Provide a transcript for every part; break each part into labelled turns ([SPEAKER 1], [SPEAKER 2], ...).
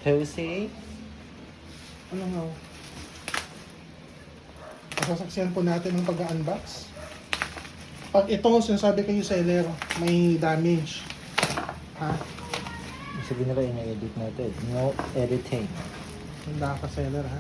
[SPEAKER 1] Jose.
[SPEAKER 2] Ano nga? Masasaksiyan po natin ang pag-unbox. Pag ito, sinasabi kayo seller, may damage. Ha?
[SPEAKER 1] Sabi nila ina-edit natin. No editing.
[SPEAKER 2] Handa ka seller, ha?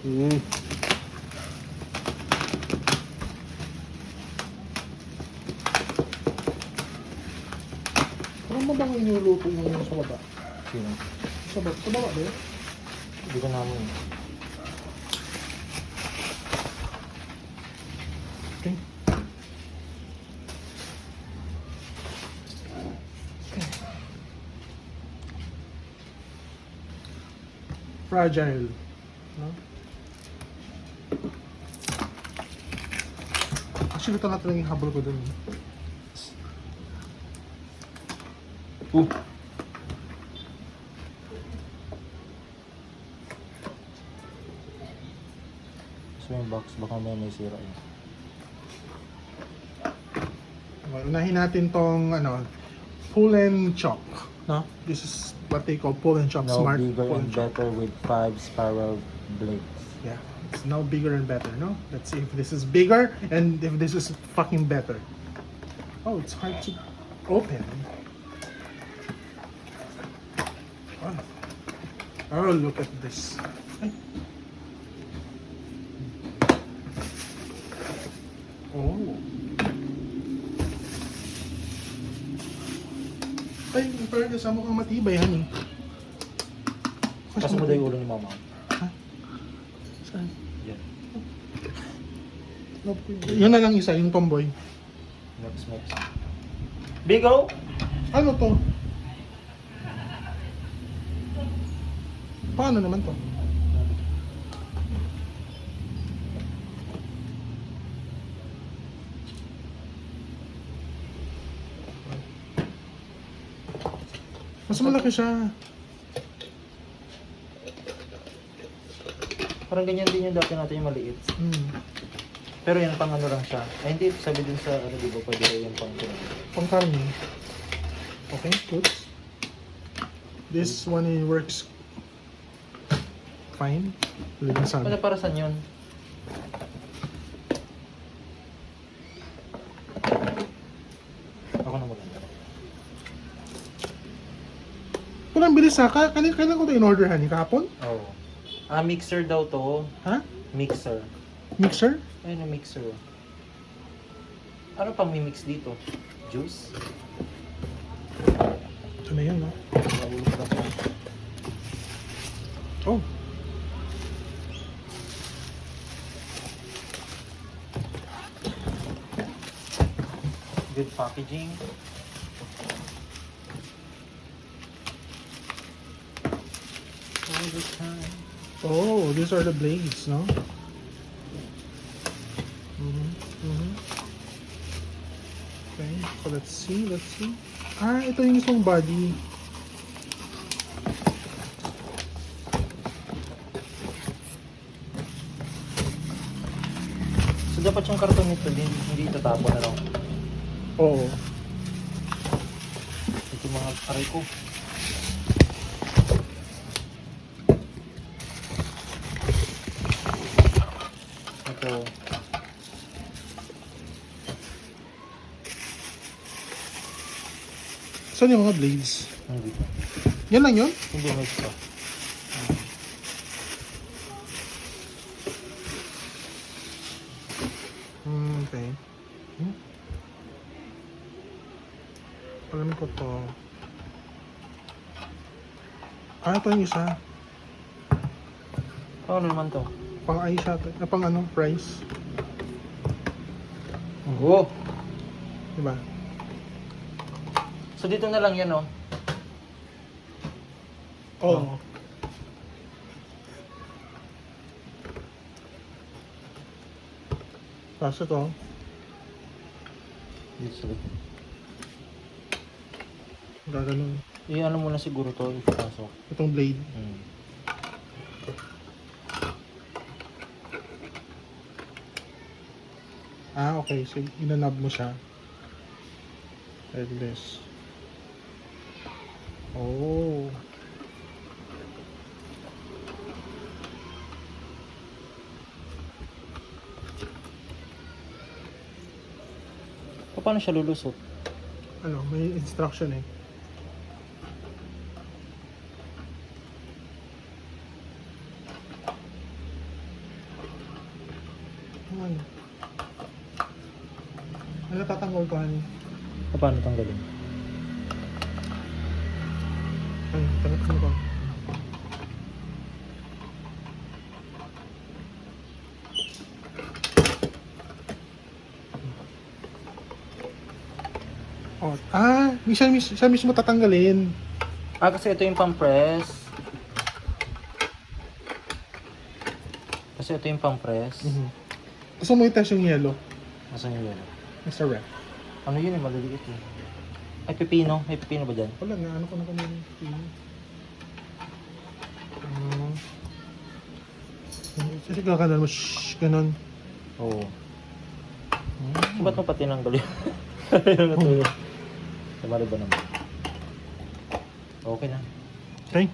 [SPEAKER 1] Mm.
[SPEAKER 2] Ano mo bang inuluto mo yung sa baba?
[SPEAKER 1] Sino?
[SPEAKER 2] Sa baba ba yun?
[SPEAKER 1] Hindi ko namin.
[SPEAKER 2] Okay. Fragile. No? Actually, ito na talaga yung habol ko dun.
[SPEAKER 1] So yung box, baka may sira yun.
[SPEAKER 2] Okay, unahin natin tong pull and chop. No? This is what they call pull and chop.
[SPEAKER 1] Now
[SPEAKER 2] Smart
[SPEAKER 1] bigger
[SPEAKER 2] pull
[SPEAKER 1] and
[SPEAKER 2] and chop.
[SPEAKER 1] better with 5 spiral blades.
[SPEAKER 2] Yeah, it's now bigger and better, no? Let's see if this is bigger and if this is fucking better. Oh, it's hard to open. Oh, look at this. Oh. Ay, parang kasama kang matibay, honey.
[SPEAKER 1] Kasi mo daw yung ulo ni mama.
[SPEAKER 2] Saan?
[SPEAKER 1] Yan.
[SPEAKER 2] Yun na lang isa, yung tomboy.
[SPEAKER 1] Next. Bigo!
[SPEAKER 2] Ano to? Paano naman to? Mas malaki siya.
[SPEAKER 1] Parang ganyan din yung dati natin yung maliit. Pero yan pang ano lang siya. Ay hindi, sabi din sa ano diba, pwede rin yung pang
[SPEAKER 2] Pangkarne. Okay, good. This one works fine. Lilang sabi.
[SPEAKER 1] Ano para saan yun? Ako na maganda.
[SPEAKER 2] Kung bilis ha, kailan ko ito in-order honey? Kahapon?
[SPEAKER 1] Oo. Mixer daw to.
[SPEAKER 2] Ha?
[SPEAKER 1] Mixer.
[SPEAKER 2] Mixer?
[SPEAKER 1] Ayun ang mixer. Ano pang mimix dito? Juice?
[SPEAKER 2] Ito na yan, no?
[SPEAKER 1] Nahulog na siya.
[SPEAKER 2] Oh.
[SPEAKER 1] Good packaging. All the time.
[SPEAKER 2] Oh, these are the blades, no? Okay, so let's see. Ito yung isang body.
[SPEAKER 1] So dapat yung karton nito hindi itatapon na lang.
[SPEAKER 2] Oo.
[SPEAKER 1] Ito mga aray ko. Ito.
[SPEAKER 2] Saan yung mga blades?
[SPEAKER 1] Nandito.
[SPEAKER 2] Yan lang yun?
[SPEAKER 1] Hindi may ito.
[SPEAKER 2] Okay. Alam ko to. Ito yung isa.
[SPEAKER 1] Ano naman to?
[SPEAKER 2] Pang ice ata. Pang price.
[SPEAKER 1] Oo.
[SPEAKER 2] Diba?
[SPEAKER 1] So dito na lang yan, oh.
[SPEAKER 2] Oo. Tapos ito.
[SPEAKER 1] Dito sa likod.
[SPEAKER 2] Gaganon.
[SPEAKER 1] Ano mo na siguro to, ipapasok.
[SPEAKER 2] Itong blade.
[SPEAKER 1] Hmm.
[SPEAKER 2] Ah, okay. So, inanab mo siya. Like this. Oh.
[SPEAKER 1] Paano siya lulusot?
[SPEAKER 2] Ano, may instruction eh. Ano? Ano tatanggol ko, honey?
[SPEAKER 1] Paano tanggalin?
[SPEAKER 2] Ay, tanggol ko. Oh, siya mismo tatanggalin.
[SPEAKER 1] Kasi ito yung pang-press. Kasi ito yung pang-press.
[SPEAKER 2] Gusto mo i-test yung yellow,
[SPEAKER 1] Nasaan yung yellow?
[SPEAKER 2] Mr. Rep?
[SPEAKER 1] Ano yun eh, maliliit eh. Ay, pipino. May pipino ba dyan?
[SPEAKER 2] Wala na, ano ko na kanina. Kasi kakanan mo, shhh, ganon.
[SPEAKER 1] Oo. So, ba't mo pa tinanggal yun? Ayun na tuloy. Sabali ba naman? Okay na.
[SPEAKER 2] Okay.